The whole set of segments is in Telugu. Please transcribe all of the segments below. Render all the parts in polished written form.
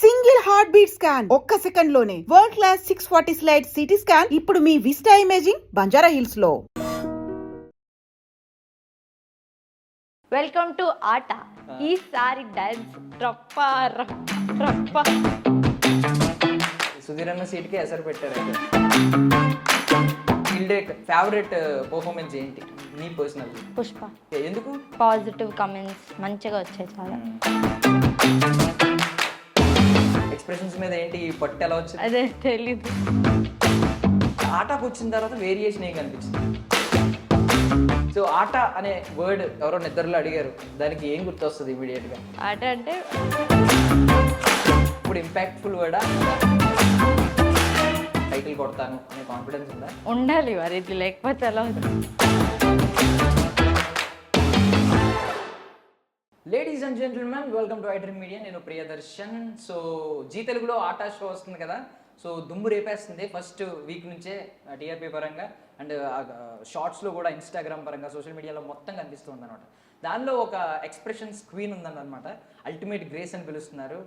సింగిల్ హార్ట్ బీట్ స్కాన్ ఒక్క సెకండ్ లోనే world class 640 slide CT scan ఇప్పుడు మీ విస్టా ఇమేజింగ్ బంజారా హిల్స్ లో. వెల్కమ్ టు ఆట. ఈసారి డాన్స్ రప్ప రప్ప. సుధీర్ అన్న సీట్కి ఎసరు పెట్టారు. ఫేవరెట్ పర్ఫార్మెన్స్ ఏంటి నీ పర్సనల్? పుష్ప. ఎందుకు? పాజిటివ్ కమెంట్స్ మంచిగా వచ్చాయి చాలా. ఎక్స్ప్రెషన్స్ మీద ఏంటి పట్టు ఎలా వచ్చింది? అదే తెలీదు. ఆటకు వచ్చిన తర్వాత వేరియేషన్ ఏం కనిపించింది? సో ఆట అనే వర్డ్ ఎవరో నిద్రలో అడిగారు, దానికి ఏం గుర్తొస్తుంది ఇమీడియట్ గా? ఆట అంటే ఇప్పుడు ఇంపాక్ట్ఫుల్ వర్డా? టైటిల్ కొడతాను అనే కాన్ఫిడెన్స్ ఉందా? ఉండాలి మరి, ఇది లేకపోతే ఎలా అవుతుంది? Ladies and gentlemen, welcome to iDream media. నేను ప్రియదర్శన్. సో జీ తెలుగులో ఆటా షో వస్తుంది కదా, సో దుమ్ము రేపేస్తుంది ఫస్ట్ వీక్ నుంచే టీఆర్పీ పరంగా అండ్ షార్ట్స్లో కూడా ఇన్స్టాగ్రామ్ పరంగా సోషల్ మీడియాలో మొత్తం కనిపిస్తుంది అనమాట. దానిలో ఒక ఎక్స్ప్రెషన్స్ క్వీన్ ఉందన్నమాట. అల్టిమేట్ గ్రేస్ అని పిలుస్తున్నారు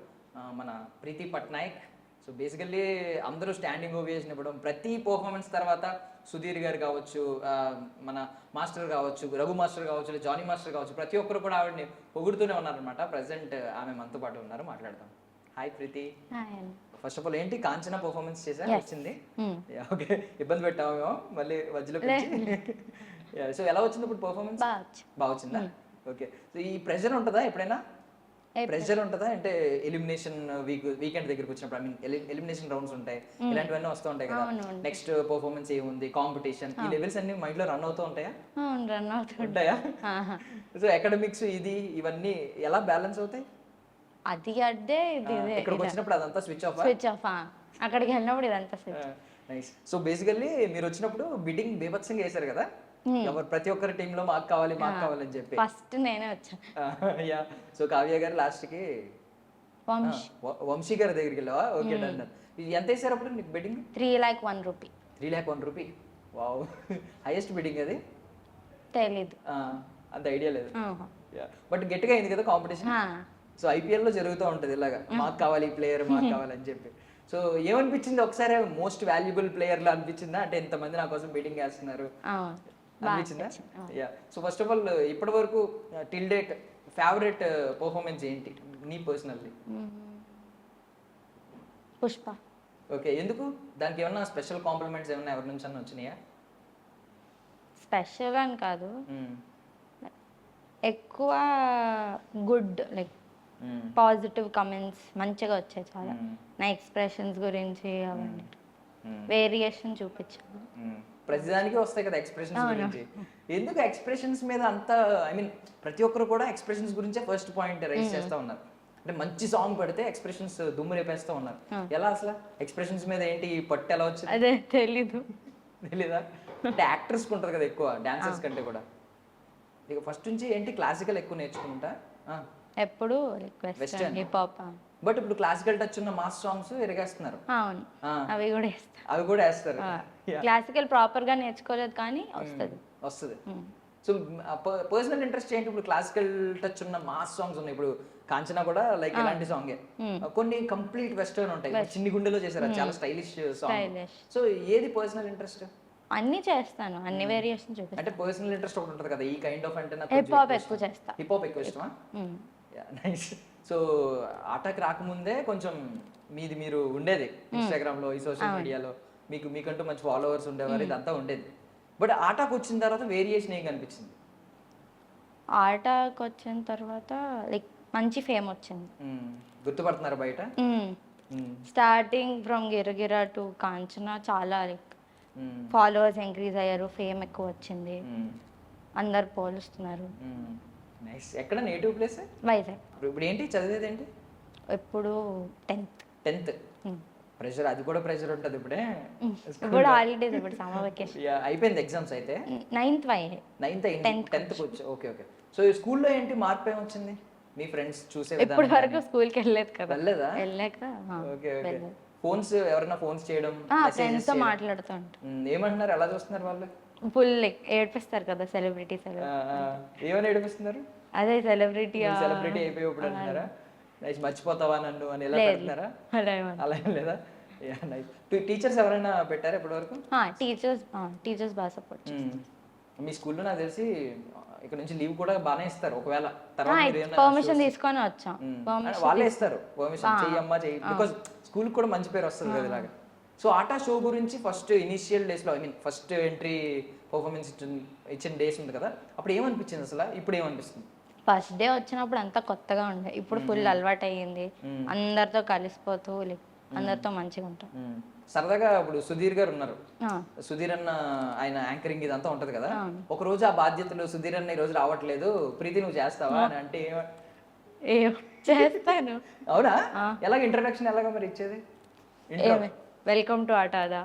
మన ప్రీతి పట్నాయక్. సో బేసికల్లీ అందరూ స్టాండింగ్ ఓవేషన్ ఇవ్వడం, ప్రతి పర్ఫార్మెన్స్ తర్వాత సుధీర్ గారు కావచ్చు, మన మాస్టర్ కావచ్చు, రఘు మాస్టర్ కావచ్చు, జానీ మాస్టర్ కావచ్చు, ప్రతి ఒక్కరు కూడా ఆవిడని పొగుడుతూనే ఉన్నారనమాట. ప్రజెంట్ ఆమె మనతో పాటు ఉన్నారు, మాట్లాడదాం. Hi Preethi. First of all ఏంటి కాంచనా పర్ఫార్మెన్స్ చేసా వచ్చింది? ఓకే, ఇబ్బంది పెట్టామేమో మళ్ళీ మధ్యలోకి వచ్చి. సో ఎలా వచ్చింది ఇప్పుడు పర్ఫార్మెన్స్? బాగా వచ్చిందా? ఓకే. సో ఈ ప్రెషర్ ఉంటుందా ఎప్పుడైనా? ప్రెషర్ ఉంటుందా అంటే ఎలిమినేషన్ వీకెండ్ దగ్గరికి వచ్చినప్పుడు? ఐ మీన్ ఎలిమినేషన్ రౌండ్స్ ఉంటాయి, ఇలాంటివన్నీ వస్తూ ఉంటాయి కదా. నెక్స్ట్ పర్ఫార్మెన్స్ ఏముంది, కాంపిటీషన్, ఈ లెవెల్స్ అన్ని మైండ్ లో రన్ అవుతూ ఉంటాయా? ఉంటాయా? సో అకాడమిక్స్ ఇది ఇవన్నీ ఎలా బ్యాలెన్స్ అవుతాయి? అది అడ్డే ఇది ఇక్కడికి వచ్చినప్పుడు అదంతా స్విచ్ ఆఫ్. అక్కడికి వెళ్ళినప్పుడు ఇదంతా స్విచ్. నైస్. సో బేసికల్లీ మీరు వచ్చినప్పుడు బిడ్డింగ్ బీభత్సంగా వేశారు కదా, ఎవరు ప్రతి ఒక్కరి టీంలో మాకు కావాలి అని చెప్పి. ఫస్ట్ నేనే వచ్చాను. యా. సో కావ్య గారు లాస్ట్ కి వంశీ గారి దగ్గరికి వెళ్ళావా? Okay done. ఎంత వేసారు అప్పుడు నీకు bidding? 3,01,000 rupee. 3,01,000 rupee. Wow, highest bidding అది? తెలీదు, అంత ఐడియా లేదు. బట్ గట్టిగా అయింది కదా కాంపిటీషన్. సో ఐపీఎల్ లో జరుగుతూ ఉంటది ఇలాగా, మాకు కావాలి ప్లేయర్, మాకు కావాలని చెప్పి. సో ఏమనిపించింది ఒకసారి? మోస్ట్ వాల్యుబుల్ ప్లేయర్ లా అనిపించిందా? అంటే ఎంతమంది నా కోసం బీటింగ్ వేస్తున్నారు అనిపించిందా? Yeah. So first of all ఇప్పటి వరకు టిల్ డేట్ ఫేవరెట్ పర్ఫార్మెన్స్ ఏంటి నీ పర్సనల్లీ? పుష్ప. ఓకే, ఎందుకు? దానికి ఏమన్నా స్పెషల్ కాంప్లిమెంట్స్ ఏమన్నా ఎవరి నుంచి అన్న వచ్చినాయా? స్పెషల్ అని కాదు, ఎక్కువ గుడ్ లైక్ పాజిటివ్ కమెంట్స్ మంచిగా వచ్చాయి చాలా. నా ఎక్స్ప్రెషన్స్ గురించి అవన్నీ వేరియేషన్ చూపించాను. ప్రతిదానికి వస్తాయి కదా ఎక్స్ప్రెషన్స్ గురించి. ఎందుకు ఎక్స్ప్రెషన్స్ మీద అంత, ఐ మీన్ ప్రతి ఒక్కరు కూడా ఎక్స్ప్రెషన్స్ గురించే ఫస్ట్ పాయింట్ రైజ్ చేస్తూ ఉన్నారు. అంటే మంచి సాంగ్ పడితే ఎక్స్ప్రెషన్స్ దుమ్ము రేపేస్తూ ఉన్నారు. ఎలా అసలు ఎక్స్ప్రెషన్స్ మీద ఏంటి పట్టు ఎలా వచ్చింది? అదే తెలీదా? అంటే యాక్టర్స్కి ఉంటుంది కదా ఎక్కువ, డాన్సర్స్ కంటే కూడా. ఇక ఫస్ట్ నుంచి ఏంటి క్లాసికల్ ఎక్కువ నేర్చుకుంటా? ఎప్పుడు వెస్టర్న్ హిప్ హాప్. బట్ ఇప్పుడు క్లాసికల్ టచ్ ఉన్న మాస్ సాంగ్స్ ఎరగేస్తున్నారు. అవును, అవి కూడా వేస్తారు. క్లాసికల్ ప్రాపర్ గా నేర్చుకోలేదు కానీ వస్తుంది. సో పర్సనల్ ఇంట్రెస్ట్ ఏంటి? ఇప్పుడు క్లాసికల్ టచ్ ఉన్న మాస్ సాంగ్స్ ఉన్నాయి. ఇప్పుడు కాంచనా కూడా లైక్ ఇలాంటి సాంగే. కొన్ని కంప్లీట్ వెస్టర్న్ ఉంటాయి, చిన్ని గుండెలో చేశారు, చాలా స్టైలిష్ సాంగ్. సో ఏది పర్సనల్ ఇంట్రెస్ట్? అన్ని చేస్తాను, అన్ని వేరియేషన్ చూపిస్తాను. అంటే పర్సనల్ ఇంట్రెస్ట్ ఒకటి ఉంటుంది కదా, ఈ కైండ్ ఆఫ్ అంటే హిప్ హాప్ ఎక్కువ చేస్తా. హిప్ హాప్ ఎక్కువ ఇష్టమా? నైస్. సో ఆటకి రాకముందే కొంచెం మీరు ఉండేది ఇన్స్టాగ్రామ్ లో, ఈ సోషల్ మీడియాలో మీకంటూ మంచి ఫాలోవర్స్ ఉండేవారు, ఇదంతా ఉండేది. బట్ ఆటకు వచ్చిన తర్వాత వేరియేషన్ ఏం కనిపించింది? ఆటకు వచ్చిన తర్వాత లైక్ మంచి ఫేమ్ వచ్చింది. గుర్తుపడుతున్నారు బయట? స్టార్టింగ్ ఫ్రమ్ గిరగిరా టు కాంచనా చాలా లైక్ ఫాలోవర్స్ ఇంక్రీజ్ అయ్యారు, ఫేమ్ ఎక్కువ వచ్చింది, అందరు పోలుస్తున్నారు. నైస్. ఎక్కడ నేటివ్ ప్లేస్? వైజాగ్. ఇప్పుడు ఏంటి చదివేది ఏంటి? ఇప్పుడు 10th. ప్రెషర్, అది కూడా ప్రెషర్ ఉంటుంది ఇప్పుడే. ఇప్పుడు హాలిడేస్, ఇప్పుడు సమ్మర్ వెకేషన్ అయిపోయింది. ఎగ్జామ్స్ అయితే 9th 10th వచ్చి. ఓకే. సో ఈ స్కూల్లో ఏంటి మార్పు ఏమొచ్చింది? మీ ఫ్రెండ్స్ చూసే ఇప్పుడు వరకు స్కూల్కి వెళ్ళలేదు కదా. వెళ్ళాక ఓకే. ఫోన్స్, ఎవరైనా ఫోన్స్ చేయడం, ఫ్రెండ్స్ తో మాట్లాడుతూ ఉంటారు. ఏమంటున్నారు? ఎలా చూస్తున్నారు వాళ్ళు? ఫుల్ లైక్ ఏడిపిస్తారు కదా సెలబ్రిటీస్. ఏమని ఏడిపిస్తున్నారు? అదే సెలబ్రిటీ అయిపోయి ఇప్పుడు అంటున్నారా? నైస్. మర్చిపోతావా నన్ను అని ఎలా లేదు. పెడుతున్నారా? అలా ఏమన్నా. అలా ఏం లేదా? Yeah nice. టీచర్స్ ఎవరైనా పెట్టారా ఇప్పటివరకు? టీచర్స్ బాగా సపోర్ట్ మీ స్కూల్లో నాకు తెలిసి ఇక్కడ నుంచి లీవ్ కూడా బాగానే ఇస్తారు ఒకవేళ తర్వాత మీరు ఏమైనా పర్మిషన్ తీసుకొని వచ్చాం. వాళ్ళే ఇస్తారు పర్మిషన్, చెయ్యమ్మా చెయ్యి, బికాస్ స్కూల్ కూడా మంచి పేరు వస్తుంది కదా ఇలాగా. సో ఆటా షో గురించి ఫస్ట్ ఇనిషియల్ డేస్లో, I mean first entry performance ఇచ్చిన డేస్ ఉంది కదా, అప్పుడు ఏమనిపించింది అసలు, ఇప్పుడు ఏమనిపిస్తుంది? ఫస్ట్ డే వచ్చినప్పుడు అంతా కొత్తగా ఉండే, ఇప్పుడు ఫుల్ అలవాటు అయ్యింది. అందరితో కలిసిపోతూ లైక్ అందరితో మంచిగా ఉంటాం. సరదాగా ఇప్పుడు సుధీర్ గారు ఉన్నారు, సుధీర్ అన్న ఆయన యాంకరింగ్ ఇదంతా ఉంటది కదా, ఒక రోజు ఆ బాధ్యతలు సుధీర్ అన్న ఈ రోజు రావట్లేదు, ప్రీతి నువ్వు చేస్తావా అని అంటే చేస్తాను. అవునా? ఎలాగ ఇంట్రడక్షన్ ఎలాగ మరి ఇచ్చేది? వెల్కమ్ టు ఆటాదా,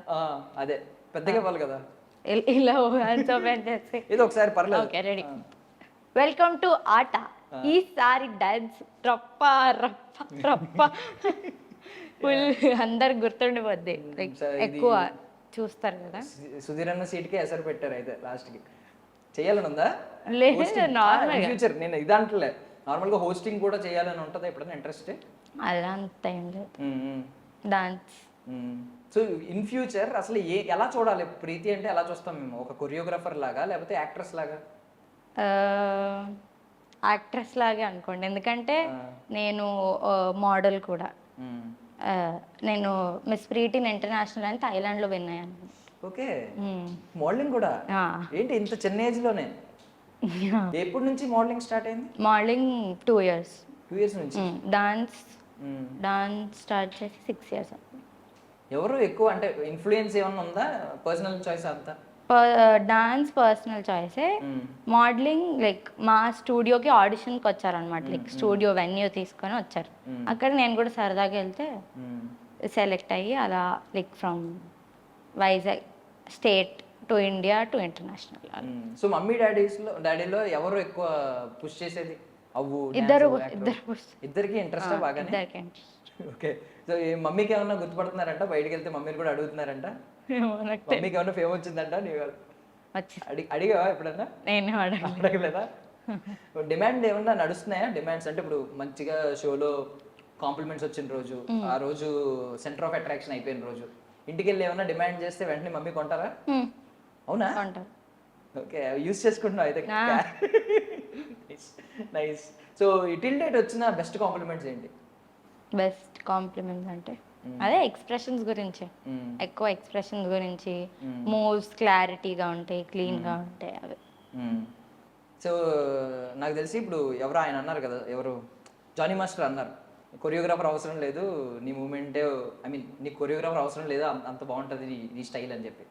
అదే పెద్దగా ఇవ్వాలి కదా, ఇలా ఓపెన్ చేసి ఏదో ఒకసారి పర్లేదు. Okay ready. వెల్కమ్ టు ఆట, ఈసారి డాన్స్ రప్ప రప్ప రప్ప ఫుల్ అందరు గుర్తుండిపోద్ది, లైక్ ఎక్కువ చూస్తారు కదా. సుధీర్ అన్న సీట్ కి ఎసరు పెట్టారు అయితే లాస్ట్ కి. చేయాలని ఉందా? లేదు నార్మల్ ఫ్యూచర్ నేను ఇదంటలే, నార్మల్ గా హోస్టింగ్ కూడా చేయాలని ఉంటుందా ఎప్పుడైనా ఇంట్రెస్ట్? అలా అంత ఏం లేదు. డాన్స్ సో ఇన్ ఫ్యూచర్ అసలు ఎలా చూడాలి ప్రీతి అంటే? ఎలా చూస్తాం మేము? ఒక కొరియోగ్రాఫర్ లాగా లేకపోతే యాక్ట్రెస్ లాగా? యాక్ట్రెస్ లాగే అనుకోండి, ఎందుకంటే నేను మోడల్ కూడా. నేను మిస్ ప్రీతిన్ ఇంటర్నేషనల్ అని థాయిలాండ్ లో విన్ అయ్యాను. ఓకే, మోడలింగ్ కూడా ఏంటి ఇంత చిన్న ఏజ్ లోనే? ఎప్పటి నుంచి మోడలింగ్ స్టార్ట్ అయింది? Modelling 2 years. 2 years నుంచి. డాన్స్ స్టార్ట్ చేసి 6 years. ఎవరు ఎక్కువ అంటే ఇన్ఫ్లుయెన్స్ ఏమన్నా ఉందా? పర్సనల్ చాయిస్ అంతా? డాన్స్ పర్సనల్ చాయిసే. మోడలింగ్ లైక్ మా స్టూడియోకి ఆడిషన్కి వచ్చారనమాట, లైక్ స్టూడియో వెన్యూ తీసుకొని వచ్చారు. అక్కడ నేను కూడా సరదాగా వెళ్తే సెలెక్ట్ అయ్యి అలా like from Vizag state to India to international. So mummy డాడీలో ఎవరు ఎక్కువ పుష్ చేసేది? ఇద్దరికి ఇంట్రెస్ట్ బాగానే. ఓకే, సో మమ్మీకి ఏమన్నా గుర్తుపడుతున్నారంట? బయటకు వెళ్తే మమ్మీని కూడా అడుగుతున్నారంట? మమ్మీకి ఏమన్నా ఫేమ్ వచ్చిందంట? అడిగావా ఎప్పుడన్నా? నేను అడగలేదా? డిమాండ్ ఏమన్నా నడుస్తున్నాయా? డిమాండ్స్ అంటే ఇప్పుడు మంచిగా షోలో కాంప్లిమెంట్స్ వచ్చిన రోజు, ఆ రోజు సెంటర్ ఆఫ్ అట్రాక్షన్ అయిపోయిన రోజు, ఇంటికి వెళ్ళి ఏమన్నా డిమాండ్ చేస్తే వెంటనే మమ్మీ కొంటారా? అవునా? ఓకే, యూస్ చేసుకుంటున్నావు అయితే. నైస్. సో టిల్ డేట్ వచ్చిన బెస్ట్ కాంప్లిమెంట్స్ ఏంటి? బెస్ట్ కాంప్లిమెంట్స్ అంటే అదే ఎక్స్ప్రెషన్స్ గురించి, ఎక్కువ ఎక్స్ప్రెషన్స్ గురించి. మూవ్స్ క్లారిటీగా ఉంటాయి, క్లీన్గా ఉంటాయి అవి. సో నాకు తెలిసి ఇప్పుడు ఎవరు ఆయన అన్నారు కదా, ఎవరు జానీ మాస్టర్ అన్నారు, కొరియోగ్రాఫర్ అవసరం లేదు, నీ మూమెంటే, ఐ మీన్ నీ కొరియోగ్రాఫర్ అవసరం లేదు, అంత బాగుంటుంది నీ స్టైల్ అని చెప్పి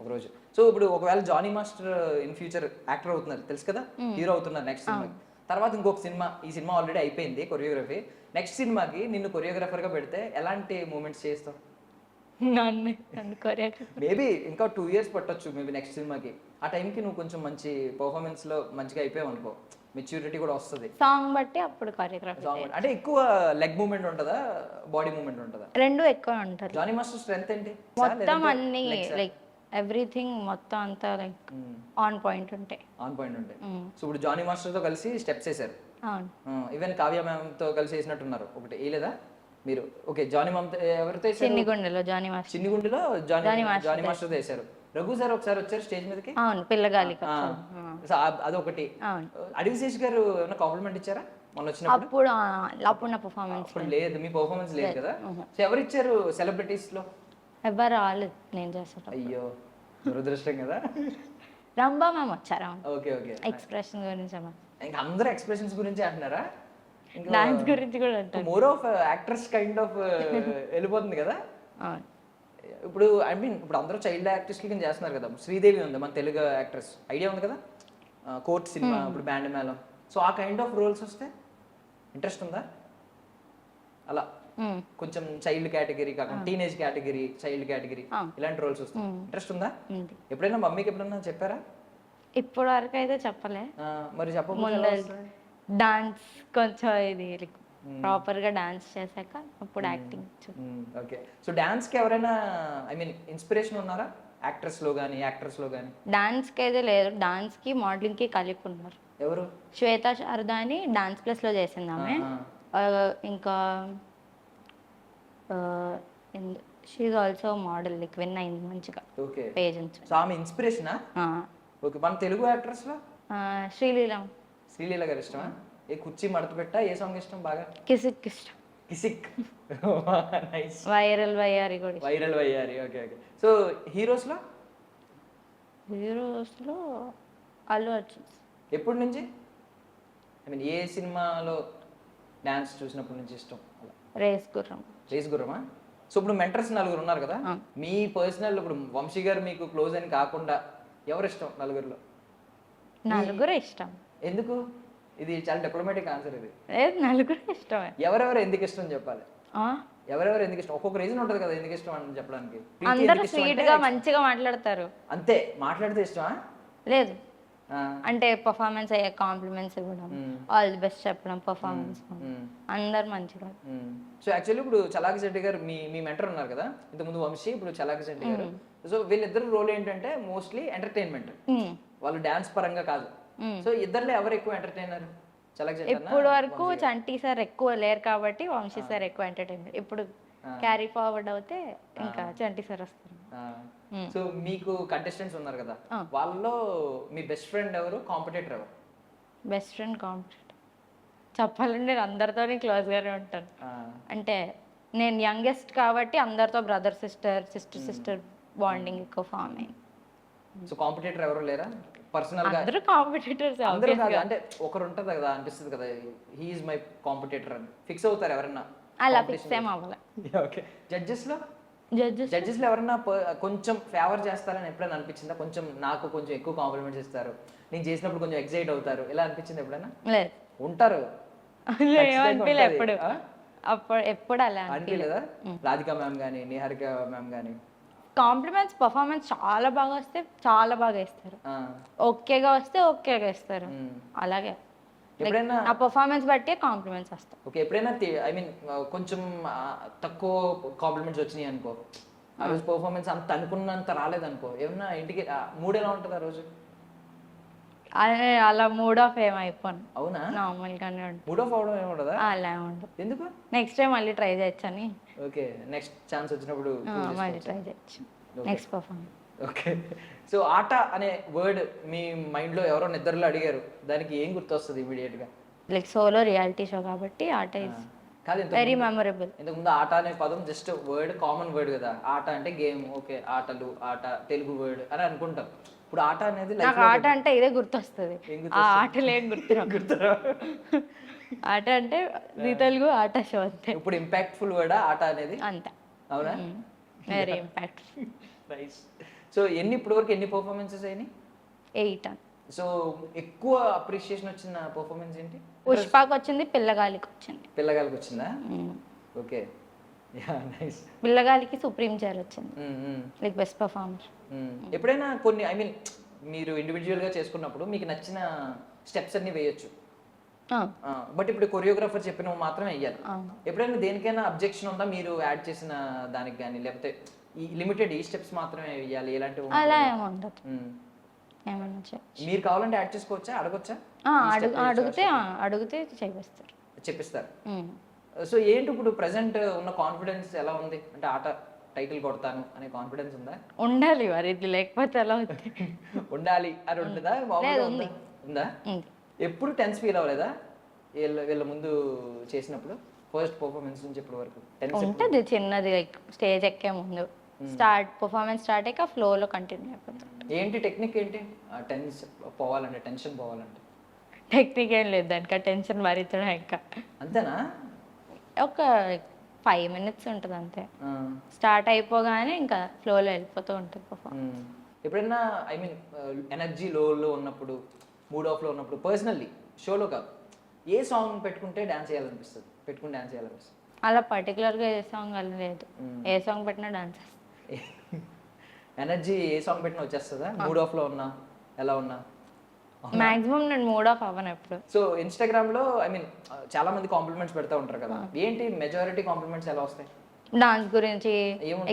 ఒకరోజు. సో ఇప్పుడు ఒకవేళ Jani master in future actor అవుతున్నారు తెలుసు కదా, హీరో అవుతున్నారు నెక్స్ట్ సినిమా తర్వాత, ఇంకొక సినిమా, ఈ సినిమా ఆల్రెడీ అయిపోయింది కొరియోగ్రఫీ, నెక్స్ట్ సినిమాకి నిన్ను కొరియోగ్రాఫర్గా పెడితే ఎలాంటి మూమెంట్స్ చేస్తావు? మేబీ ఇంకా 2 years పట్టొచ్చు మేబీ నెక్స్ట్ సినిమాకి. ఆ టైంకి నువ్వు కొంచెం మంచి పర్ఫార్మెన్స్లో మంచిగా అయిపోయావు అనుకో, మెచ్యూరిటీ కూడా వస్తుంది. సాంగ్ బట్టి అప్పుడు కొరియోగ్రఫీ. అంటే ఎక్కువ లెగ్ మూమెంట్ ఉంటుందా, బాడీ మూమెంట్ ఉంటుందా? రెండు ఎక్కువ ఉంటుంది. జానీ మాస్టర్ స్ట్రెంత్ ఏంటి? మొత్తం అన్ని లైక్ ఎవ్రీథింగ్ మొత్తం అంతా లైక్ ఆన్ పాయింట్ ఉంటాయి. సో ఇప్పుడు జానీ మాస్టర్ తో కలిసి స్టెప్స్ వేసారు. ఈవెన్ కావ్య మ్యామ్ తో కలిసి వేసినట్టున్నారు ఒకటి, వేయలేదా మీరు? ఓకే, జానీ మ్యామ్ ఎవరితో? చిన్నిగుండెలో జానీ మాస్టర్. చిన్నిగుండెలో జానీ మాస్టర్ తో వేసారు. రఘు సార్ ఒకసారి వచ్చారు స్టేజ్ మీదకి. అవును, పిల్లగాలి. అదొకటి. అడివిశేష్ గారు ఏమైనా కాంప్లిమెంట్ ఇచ్చారా మొన్న వచ్చినప్పుడు? అప్పుడు నా పర్ఫార్మెన్స్ లేదు, మీ పర్ఫార్మెన్స్ లేదు కదా. సో ఎవరు ఇచ్చారు సెలబ్రిటీస్ లో? ఎవరు రాలేదు, నేను చేస్తాను. అయ్యో, దురదృష్టం కదా. రంభా మ్యామ్ వచ్చారా? ఓకే ఓకే, ఎక్స్ప్రెషన్ గురించి. ఇంకా అందరూ ఎక్స్ప్రెషన్స్ గురించి అంటున్నారా? డాన్స్ గురించి కూడా అంటారు. More of actress kind of వెళ్ళిపోతుంది కదా ఇప్పుడు. ఐ మీన్ ఇప్పుడు అందరూ చైల్డ్ ఆర్టిస్టులు కింద చేస్తున్నారు కదా. శ్రీదేవి ఉంది మన తెలుగు యాక్ట్రెస్, ఐడియా ఉంది కదా, కోర్ట్ సినిమా ఇప్పుడు బ్యాండ్ మేళం. సో ఆ కైండ్ ఆఫ్ రోల్స్ వస్తే ఇంట్రెస్ట్ ఉందా? అలా కొంచెం చైల్డ్ కేటగిరీ కాకుండా టీనేజ్ కేటగిరీ, చైల్డ్ కేటగిరీ ఇలాంటి రోల్స్ వస్తాయి, ఇంట్రెస్ట్ ఉందా? ఎప్పుడైనా మమ్మీకి ఎప్పుడైనా చెప్పారా? ఇప్పటి వరకు అయితే చెప్పలే. మరి చెప్పకుండా డాన్స్ కొంచెం ఇది ప్రాపర్ గా డాన్స్ చేశాక అప్పుడు యాక్టింగ్. ఓకే, సో డాన్స్ కి ఎవరైనా ఐ మీన్ ఇన్స్పిరేషన్ ఉన్నారా యాక్ట్రెస్ లో గానీ యాక్టర్స్ లో గానీ? డాన్స్ కి అయితే లేదు, డాన్స్ కి మోడలింగ్ కి కలిపి ఉన్నారు. ఎవరు? శ్వేత శారదా అని డాన్స్ ప్లస్ లో చేసింది ఆమె. ఇంకా she also model like win అయింది మంచిగా ఓకే. పేజ్ నుంచి. సో ఆమె ఇన్స్పిరేషనా? ఓకే. మన తెలుగు యాక్టర్స్లో శ్రీలీలం. శ్రీలీల గారు ఇష్టమా? ఏ కుర్చీ మడత పెట్టా, ఏ సాంగ్ ఇష్టం బాగా? కిసిక్ ఇష్టం. కిసిక్. నైస్. వైరల్ వయ్యారి కూడా ఇష్టం. Viral Vayyari. Okay okay. So హీరోస్లో హీరోస్లో అల్లు అర్జున్. ఎప్పటి నుంచి, ఐ మీన్ ఏ సినిమాలో డాన్స్ చూసినప్పటి నుంచి ఇష్టం? అలా రేస్ గుర్రం. రేస్ గుర్రమా? సో ఇప్పుడు మెంటర్స్ నలుగురు ఉన్నారు కదా, మీ పర్సనల్ ఇప్పుడు వంశీ గారు మీకు క్లోజ్ అని కాకుండా ఎవరు ఇష్టం నలుగురిలో? నలుగురు ఇష్టం. ఎందుకు? ఇది చాలా డిప్లొమాటిక్ ఆన్సర్ ఇది. లేదు, నలుగురు ఇష్టమే. ఎవరెవరు ఎందుకు ఇష్టం చెప్పాలి. ఆ? ఎవరెవరు ఎందుకు ఇష్టం? ఒక్కొక్క రీజన్ ఉంటుంది కదా ఎందుకు ఇష్టం అని చెప్పడానికి. ప్రీతి అందరూ ఎందుకు ఇష్టం స్వీట్ అంటే గా మంచిగా మాట్లాడతారు. అంతే, మాట్లాడితే ఇష్టమా? లేదు, ఆ, అంటే పర్ఫార్మెన్స్ అయ్యే కాంప్లిమెంట్స్ ఇవ్వడం, ఆల్ ది బెస్ట్ చెప్పడం, పర్ఫార్మెన్స్ అందరు మంచిగా. సో యాక్చువల్లీ ఇప్పుడు చలాకి శెట్టి గారు మీ మెంటర్ ఉన్నారు కదా, ఇంతకుముందు వంశీ, ఇప్పుడు చలాకి శెట్టి గారు. సో వీళ్ళిద్దరు రోల్ ఏంటంటే మోస్ట్లీ ఎంటర్టైన్మెంట్, వాళ్ళు డాన్స్ పరంగా కాదు. సో ఇద్దరులో ఎవరు ఎక్కువ ఎంటర్టైనర్? చలాకి శెట్టి అన్న ఇప్పుడు వరకు చంటి సార్ ఎక్కువ లేరు కాబట్టి వంశీ సార్ ఎక్కువ ఎంటర్టైన్మెంట్. ఇప్పుడు క్యారీ ఫార్వర్డ్ అవుతే ఇంకా చంటి సార్ వస్తారు. సో మీకు కంటెస్టెంట్స్ ఉన్నారు కదా, వాళ్ళలో మీ బెస్ట్ ఫ్రెండ్ ఎవరు, కాంపిటేటర్ ఎవరు? బెస్ట్ ఫ్రెండ్ కాంపిటేటర్ చెప్పాలంటే నేను అందరితోనే క్లోజ్గానే ఉంటాను. అంటే నేను యంగెస్ట్ కాబట్టి అందరితో బ్రదర్ సిస్టర్ బాండింగ్ ఎక్కువ ఫామ్ అయింది. సో కాంపిటేటర్ ఎవరు లేరా పర్సనల్ గా? అందరూ కాంపిటేటర్స్. అందరూ కాదు, అంటే ఒకరు ఉంటుంది కదా, అనిపిస్తుంది కదా హీ ఈజ్ మై కాంపిటేటర్ అని. ఫిక్స్ అవుతారు ఎవరన్నా? అలా ఫిక్స్ ఏం అవ్వాలి. ఓకే. జడ్జెస్ లో జడ్జెస్ లో ఎవరన్నా కొంచెం ఫేవర్ చేస్తారని ఎప్పుడైనా అనిపించిందా? కొంచెం నాకు కొంచెం ఎక్కువ కాంప్లిమెంట్స్ ఇస్తారు, నేను చేసినప్పుడు కొంచెం ఎక్సైట్ అవుతారు, ఇలా అనిపించింది ఎప్పుడైనా? లేదు, ఉంటారు. ఏమనిపించలే ఎప్పుడు. అప్పుడు ఎప్పుడు అలా అనిపించలేదా? రాధికా మ్యామ్ కానీ, నిహారిక మ్యామ్ కానీ కాంప్లిమెంట్స్ పర్ఫార్మెన్స్ చాలా బాగా వస్తే చాలా బాగా ఇస్తారు, ఓకేగా వస్తే ఓకేగా ఇస్తారు. అలాగే ఎప్పుడైనా ఆ పర్ఫార్మెన్స్ బట్టి కాంప్లిమెంట్స్ వస్తాయి. ఓకే. ఎప్పుడైనా ఐ మీన్ కొంచెం తక్కువ కాంప్లిమెంట్స్ వచ్చినాయి అనుకో, ఆ రోజు పర్ఫార్మెన్స్ అంత అనుకున్నంత రాలేదనుకో, ఏమన్నా ఇంటికి మూడ్ ఎలా ఉంటుంది ఆ రోజు? అలా మూడ్ ఆఫ్ ఏమైపోను. అవునా? నార్మల్ గానే ఉంటుంది. మూడ్ ఆఫ్ అవడం ఏముండదా? అలా ఉండదు. ఎందుకు? నెక్స్ట్ టైం మళ్ళీ ట్రై చేయొచ్చని. ఓకే. నెక్స్ట్ ఛాన్స్ వచ్చినప్పుడు మళ్ళీ ట్రై చేయొచ్చు నెక్స్ట్ పర్ఫార్మెన్స్. ఓకే. సో ఆట అనే వర్డ్ మీ మైండ్లో ఎవరో నిద్రలో అడిగారు, దానికి ఏం గుర్తొస్తుంది ఇమీడియట్ గా? లైక్ సోలో రియాలిటీ షో కాబట్టి ఆట ఇస్ కాదు, వెరీ మెమొరబుల్. ఇంతకుముందు ఆట అనే పదం జస్ట్ వర్డ్, కామన్ వర్డ్ కదా. ఆట అంటే గేమ్, ఓకే, ఆటలు, ఆట తెలుగు వర్డ్ అని అనుకుంటాం. ఇప్పుడు ఆట అనేది నాకు ఆట అంటే ఇదే గుర్తొస్తుంది, ఆ ఆటలు ఏం గుర్తురా. ఆట అంటే జీ తెలుగు ఆట షో అంతే. ఇప్పుడు ఇంపాక్ట్ఫుల్ వర్డా ఆట అనేది? అంతే. అవునా? Very impactful. నైస్. సో ఇప్పటి వరకు ఎన్ని పర్ఫార్మెన్సెస్ అయినాయి? 8. సో ఎక్కువ అప్రిషియేషన్ వచ్చిన పర్ఫార్మెన్స్ ఏంటి? పుష్పకి వచ్చింది, పిల్లగాలికి వచ్చింది. పిల్లగాలికి వచ్చిందా? ఓకే. Yeah, nice. పిల్లగాలికి సుప్రీం చైర్ వచ్చింది లైక్ బెస్ట్ పర్ఫార్మర్. ఎప్పుడైనా కొన్ని ఐ మీన్ మీరు ఇండివిజువల్ గా చేసుకున్నప్పుడు మీకు నచ్చిన స్టెప్స్ అన్ని వేయొచ్చు, బట్ ఇప్పుడు కొరియోగ్రాఫర్ చెప్పినవి మాత్రమే వేయాలి. ఎప్పుడైనా దేనికైనా అబ్జెక్షన్ ఉందా మీరు యాడ్ చేసిన దానికి కానీ, లేకపోతే ఈ లిమిటెడ్ ఈ స్టెప్స్ మాత్రమే వేయాలి ఇలాంటివి? అలా ఏముండదు, ఏమన్నా మీరు కావాలంటే యాడ్ చేసుకోవచ్చా, అడగొచ్చా? అడిగితే చేపిస్తారు, చెప్పిస్తారు. సో ఏంటి ఇప్పుడు ప్రెసెంట్ ఉన్న కాన్ఫిడెన్స్ ఎలా ఉంది? అంటే ఆట టైటిల్ కొడతాను అనే కాన్ఫిడెన్స్ ఉందా? ఉండాలి మరి, ఇది లేకపోతే ఎలా ఉంది? ఉండాలి అని ఉంటుందా? ఉందా? ఎప్పుడు టెన్స్ ఫీల్ అవ్వలేదా వీళ్ళ ముందు చేసినప్పుడు? ఫస్ట్ పర్ఫార్మెన్స్ నుంచి ఇప్పటి వరకు ఉంటుంది చిన్నది, లైక్ స్టేజ్ ఎక్కే ముందు పర్ఫార్మెన్స్ స్టార్ట్ అయ్యాక ఫ్లోలో కంటిన్యూ అయిపోతుంది. ఏంటి టెక్నిక్ ఏంటి టెన్స్ పోవాలంటే, టెన్షన్ పోవాలంటే? టెక్నిక్ ఏం లేదు దానికి, టెన్షన్ భరించడం ఇంకా అంతేనా? ఒక 5 minutes ఉంటుంది అంతే, స్టార్ట్ అయిపోగానే ఇంకా ఫ్లోలో వెళ్ళిపోతూ ఉంటుంది పర్ఫార్మెన్స్. ఎప్పుడైనా ఐ మీన్ ఎనర్జీ లోలో ఉన్నప్పుడు, మూడ్ ఆఫ్లో ఉన్నప్పుడు, పర్సనల్లీ షోలో కాదు, ఏ సాంగ్ పెట్టుకుంటే డాన్స్ చేయాలనిపిస్తుంది? అలా పర్టికులర్గా ఏ సాంగ్ అలా లేదు, ఏ సాంగ్ పెట్టినా డాన్స్. ఎనర్జీ ఏ సాంగ్ పెట్టినా వచ్చేస్తుందా? మూడ్ ఆఫ్లో ఉన్నా, ఎలా ఉన్నా? మాక్సిమం నేను మూడ్ ఆఫ్ అవ్వను ఎప్పుడు. సో ఇన్స్టాగ్రామ్లో ఐ మీన్ చాలా మంది కాంప్లిమెంట్స్ పెడతా ఉంటారు కదా, ఏంటి మెజారిటీ కాంప్లిమెంట్స్ ఎలా వస్తాయి? డాన్స్ గురించి,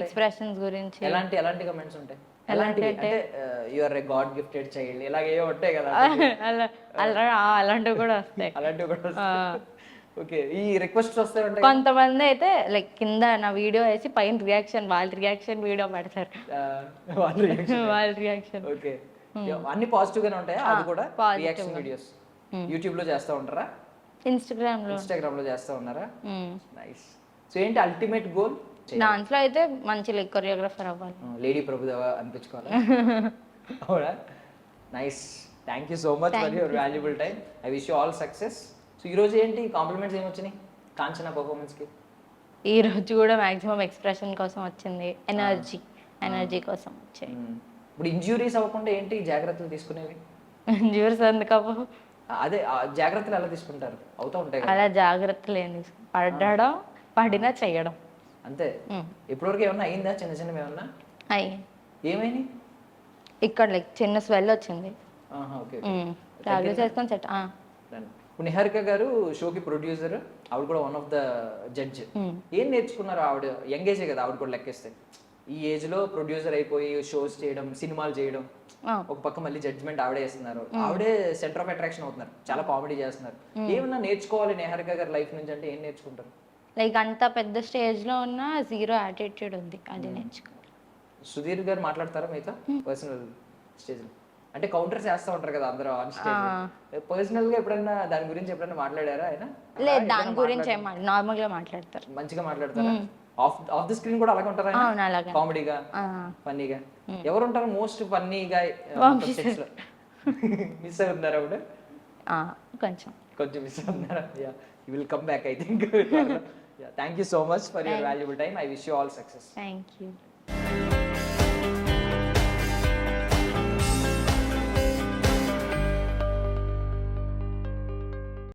ఎక్స్ప్రెషన్స్ గురించి. ఎలాంటి కమెంట్స్ ఉంటాయి? ఎలాంటివి అంటే you are a god gifted child ఇలాగ ఏవో ఉంటాయి కదా, అలాంటివి కూడా వస్తాయి. అలాంటివి కూడా వస్తాయి. ఓకే, ఈ రిక్వెస్ట్ వస్తాయి ఉంటాయి కొంతమంది అయితే లైక్ కింద నా వీడియో వేసి పైన రియాక్షన్ వాళ్ళ రియాక్షన్ వీడియో పెడతారు. వాళ్ళ reaction. వాళ్ళ రియాక్షన్ ఓకే, అన్ని పాజిటివ్ గానే ఉంటాయా? అది కూడా positive రియాక్షన్ వీడియోస్ యూట్యూబ్ లో చేస్తా ఉంటారా? ఇన్స్టాగ్రామ్ లో. ఇన్స్టాగ్రామ్ లో చేస్తా ఉన్నారా? నైస్. సో ఏంటి అల్టిమేట్ గోల్? డాన్స్ లో అయితే మంచి లైక్ కొరియోగ్రాఫర్ అవ్వాలి. లేడీ ప్రభుదేవ అనిపించుకోవాలి. అవునా? Nice, thank you so much for your valuable time. I wish you all success. So ఈ రోజు ఏంటి కాంప్లిమెంట్స్ ఏమొచ్చినాయి కాంచన పర్ఫార్మెన్స్ కి? ఈ రోజు కూడా మాక్సిమం ఎక్స్ప్రెషన్ కోసం వచ్చింది, ఎనర్జీ కోసం వచ్చాయి. ఇప్పుడు ఇంజ్యూరీస్ అవ్వకుండా ఏంటి జాగ్రత్తలు తీసుకునేవి? జ్యూర్స్ ఎందుకవ్వ? అదే ఆ జాగ్రత్తలు ఎలా తీసుకుంటారు? అవుతా ఉంటాయి కదా. అలా జాగ్రత్తలు ఏం తీసుకు పడడం పడినా చెయ్యడం అంతే. ఇప్పటివరకు ఏమన్నా అయిందా? చిన్న చిన్నవి ఏమన్నా అయ్యి ఏమైంది? ఇక్కడ లైక్ చిన్న స్వెల్ వచ్చింది. ఓకే, టాబ్లెట్స్ వేసుకొని సెట్. ఇప్పుడు నిహారిక గారు షోకి ప్రొడ్యూసర్, ఆవిడ కూడా వన్ ఆఫ్ ద జడ్జ్. ఏం నేర్చుకున్నారు? ఆవిడ యంగ్ ఏజే కదా, ఆవిడ కూడా లెక్కేస్తే ఈ ఏజ్ లో ప్రొడ్యూసర్ అయిపోయి షోస్ చేయడం, సినిమాలు చేయడం, ఒక పక్క మళ్ళీ జడ్జ్మెంట్ ఆవిడే చేస్తున్నారు, ఆవిడే సెంటర్ ఆఫ్ అట్రాక్షన్ అవుతున్నారు, చాలా కామెడీ చేస్తున్నారు. ఏమన్నా నేర్చుకోవాలి నిహారిక గారి లైఫ్ నుంచి అంటే ఏం నేర్చుకుంటారు? లైక్ అంత పెద్ద స్టేజ్ లో ఉన్న జీరో యాటిట్యూడ్ ఉంది, అది నేర్చుకోవాలి. సుధీర్ గారు మాట్లాడతారా మీతో పర్సనల్ స్టేజ్ లో? అంటే కౌంటర్స్ చేస్తూ ఉంటారు కదా అందరూ ఆన్ స్టేజ్. పర్సనల్ గా ఎప్పుడన్నా దాని గురించి ఎప్పుడన్నా మాట్లాడారా ఆయన? లేదు, దాని గురించి నార్మల్ గా మాట్లాడతారు. మంచిగా మాట్లాడతారా? ఆఫ్ ది స్క్రీన్ కూడా అలాగే ఉంటారా? అలాగే కామెడీగా, ఫన్నీగా. ఎవరు ఉంటారు మోస్ట్ ఫన్నీగా? మిస్ అవుతున్నారా అప్పుడు? కొంచెం మిస్ అవుతున్నారా? You will come back I think. Thank you so much for your valuable time. I wish you all success. Thank you.